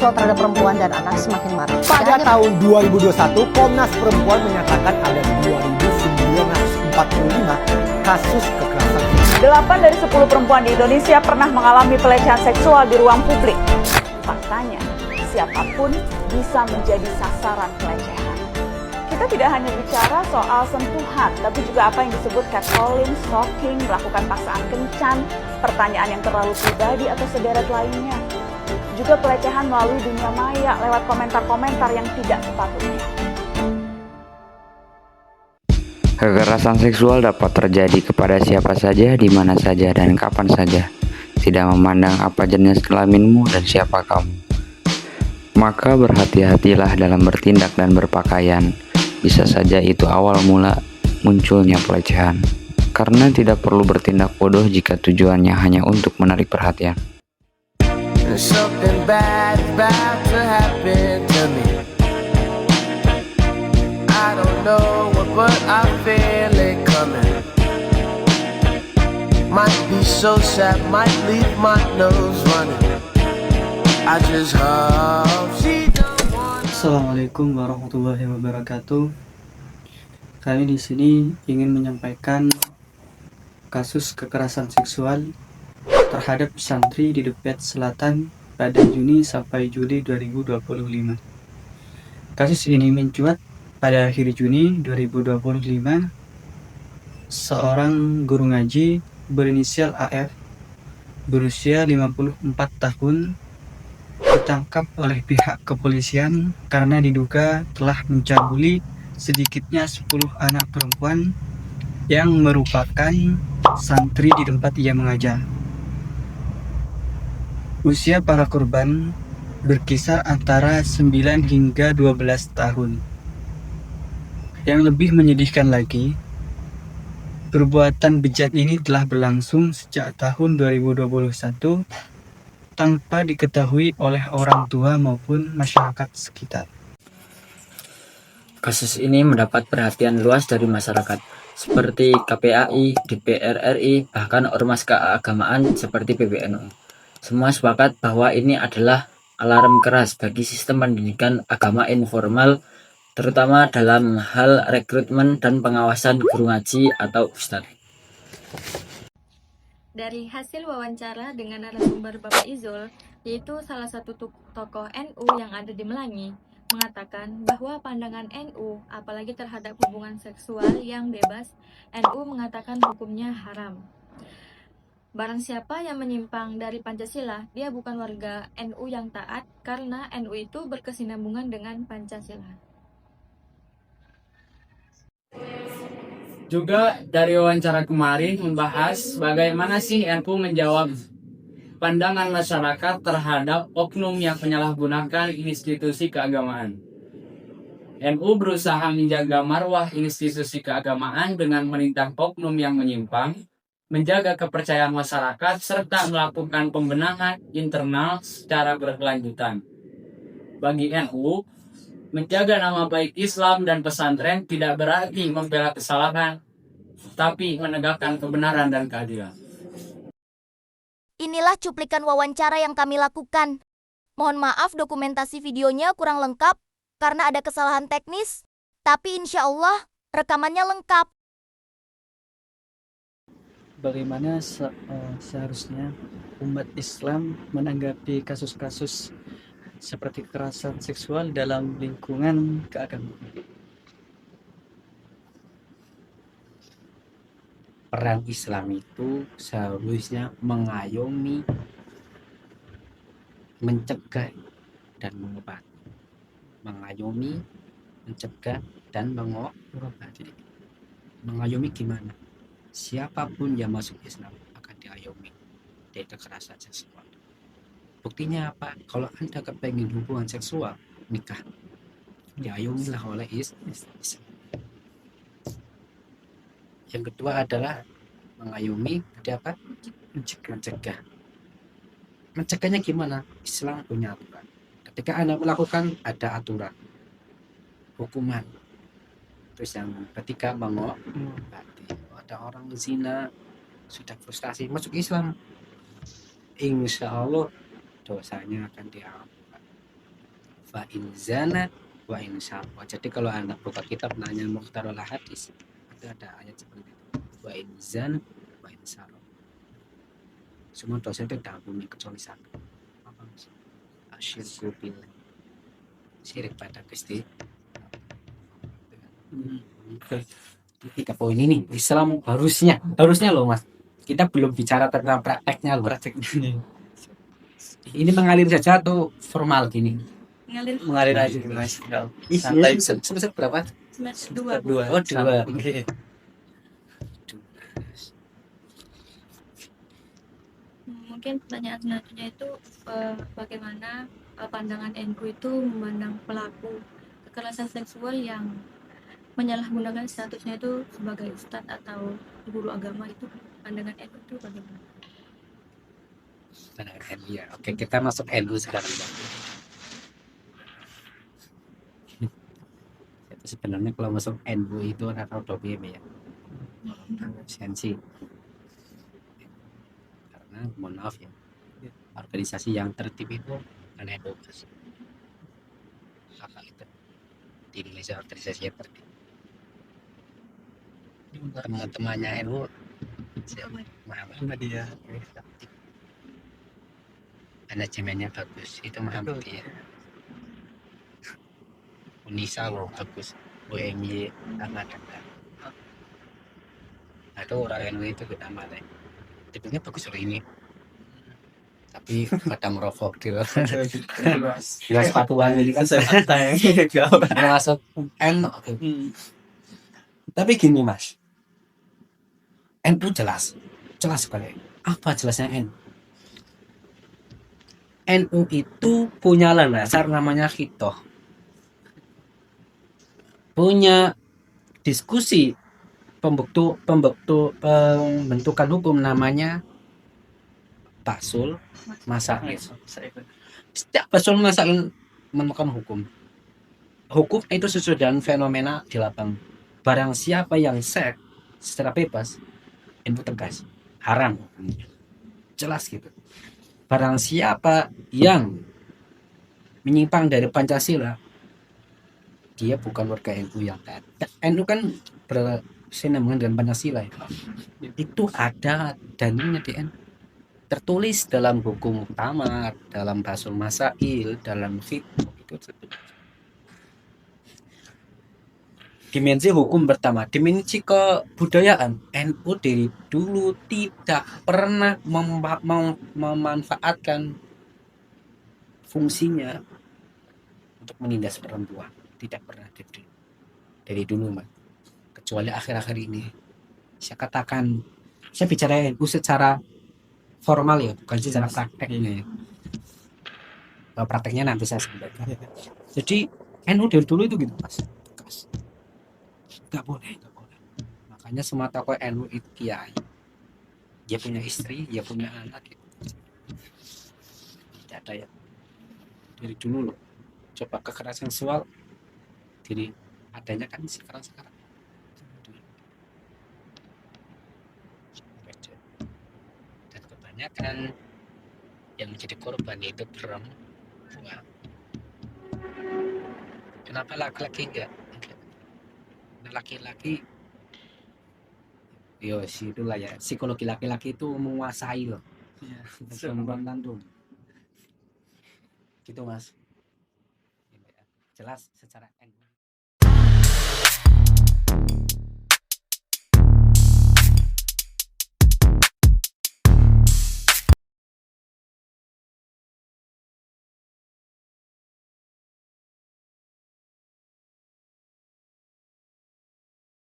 seksual terhadap perempuan dan anak semakin marak. Pada tahun 2021, Komnas Perempuan menyatakan ada 2.945 kasus kekerasan. 8 dari 10 perempuan di Indonesia pernah mengalami pelecehan seksual di ruang publik. Faktanya, siapapun bisa menjadi sasaran pelecehan. Kita tidak hanya bicara soal sentuhan, tapi juga apa yang disebut catcalling, stalking, melakukan paksaan kencan, pertanyaan yang terlalu pribadi atau sederet lainnya. Juga pelecehan melalui dunia maya lewat komentar-komentar yang tidak sepatutnya. Kekerasan seksual dapat terjadi kepada siapa saja, di mana saja, dan kapan saja, tidak memandang apa jenis kelaminmu dan siapa kamu. Maka berhati-hatilah dalam bertindak dan berpakaian. Bisa saja itu awal mula munculnya pelecehan. Karena tidak perlu bertindak bodoh jika tujuannya hanya untuk menarik perhatian. Something bad about to happen to me. I don't know what, but I feel it coming. Might be so sad, might leave my nose running. I just hope she don't want. Assalamualaikum warahmatullahi wabarakatuh. Kami di sini ingin menyampaikan kasus kekerasan seksual terhadap santri di Depet Selatan pada Juni sampai Juli 2025. Kasus ini mencuat pada akhir Juni 2025. Seorang guru ngaji berinisial AF berusia 54 tahun ditangkap oleh pihak kepolisian karena diduga telah mencabuli sedikitnya 10 anak perempuan yang merupakan santri di tempat ia mengajar. Usia para korban berkisar antara 9 hingga 12 tahun. Yang lebih menyedihkan lagi, perbuatan bejat ini telah berlangsung sejak tahun 2021 tanpa diketahui oleh orang tua maupun masyarakat sekitar. Kasus ini mendapat perhatian luas dari masyarakat, seperti KPAI, DPR RI, bahkan ormas keagamaan seperti PBNU. Semua sepakat bahwa ini adalah alarm keras bagi sistem pendidikan agama informal, terutama dalam hal rekrutmen dan pengawasan guru ngaji atau ustadz. Dari hasil wawancara dengan narasumber Bapak Izul, yaitu salah satu tokoh NU yang ada di Melangi, mengatakan bahwa pandangan NU, apalagi terhadap hubungan seksual yang bebas, NU mengatakan hukumnya haram. Barang siapa yang menyimpang dari Pancasila, dia bukan warga NU yang taat, karena NU itu berkesinambungan dengan Pancasila. Juga dari wawancara kemarin membahas bagaimana sih NU menjawab pandangan masyarakat terhadap oknum yang menyalahgunakan institusi keagamaan. NU berusaha menjaga marwah institusi keagamaan dengan menindak oknum yang menyimpang, menjaga kepercayaan masyarakat, serta melakukan pembenahan internal secara berkelanjutan. Bagi NU, menjaga nama baik Islam dan pesantren tidak berarti membela kesalahan, tapi menegakkan kebenaran dan keadilan. Inilah cuplikan wawancara yang kami lakukan. Mohon maaf dokumentasi videonya kurang lengkap karena ada kesalahan teknis, tapi insya Allah rekamannya lengkap. Bagaimana seharusnya umat Islam menanggapi kasus-kasus seperti kekerasan seksual dalam lingkungan keagamaan? Peran Islam itu seharusnya mengayomi, mencegah, dan mengobati. Mengayomi, mencegah, dan mengobati. Mengayomi gimana? Siapapun yang masuk Islam akan diayomi dari kekerasan seksual. Buktinya apa? Kalau Anda kepengen hubungan seksual, nikah, diayomilah oleh Islam. Yang kedua adalah mengayomi, apa? Mencegah. Mencegahnya gimana? Islam punya aturan. Ketika Anda melakukan, ada aturan, hukuman. Terus yang ketiga mengobati. Ada orang zina sudah frustasi masuk Islam, insya Allah dosanya akan dihapus. Wa in zana wa in syarqa. Jadi kalau anak buka kitab nanya Mukhtarul Hadis, itu ada ayat seperti itu. Wa in zana wa in syarqa. Semua dosa itu diampuni kecuali satu. Apa Mas? Asyirku billah. Syirik pada Gusti. Tiga poin ini Islam harusnya loh Mas. Kita belum bicara tentang prakteknya loh. Ini mengalir saja atau formal gini? Mengalir aja Mas. Santai. Semester berapa? Semester 2. Oh, 2. Oke. Mungkin pertanyaan selanjutnya itu bagaimana pandangan NU itu memandang pelaku kekerasan seksual yang menyalahgunakan statusnya itu sebagai ustadz atau guru agama, itu pandangan NU itu bagaimana? Pandangan NU ya. Oke, kita masuk NU sekarang. Sebenarnya kalau masuk NU itu atau BM ya. Sensi. Karena mohon maaf ya. Organisasi yang tertib itu kan NU. Apa itu? Di Indonesia organisasi yang tertib. Teman-temannya NU Muhammadiyah. Manajemennya bagus, itu Muhammadiyah. Unisa loh bagus, UMY sama ada. Ada orang NU itu kita mana? Tipenya bagus loh ini. Tapi kadang merokok gitu. Jelas sepatuan ini kan Santai. masuk NU. Tapi gini Mas, NU jelas sekali. Apa jelasnya NU? NU itu punya dasar namanya khitoh, punya diskusi pembentukan hukum namanya Basul Masail. Setiap Basul Masail menemukan hukum itu sesuai dengan fenomena di lapangan. Barang siapa yang seks secara bebas, NU tegas haram, jelas gitu. Barang siapa yang menyimpang dari Pancasila, dia bukan warga NU yang taat. NU kan bersinambungan dengan Pancasila ya. Itu ada dalilnya di NU. Tertulis dalam hukum utama, dalam Basul Masail, dalam fiqh itu. Dimensi hukum pertama, dimensi kebudayaan. NU dari dulu tidak pernah memanfaatkan fungsinya untuk menindas perempuan. Tidak pernah dari dulu Mas. Kecuali akhir-akhir ini. Saya katakan, saya bicara NU secara formal ya, bukan secara prakteknya ya. Prakteknya nanti saya sebutkan. Jadi NU dari dulu itu gitu Mas. Nggak boleh. Makanya semua tokoh NU itu kiai. Dia punya istri, dia punya anak gitu. Tidak ada ya. Dari dulu loh. Coba kekerasan seksual jadi adanya kan sekarang. Dan kebanyakan yang menjadi korban itu perempuan. Kenapa laki-laki enggak? Laki-laki itulah ya, psikologi laki-laki itu menguasai loh perempuan langsung gitu Mas, jelas secara NU.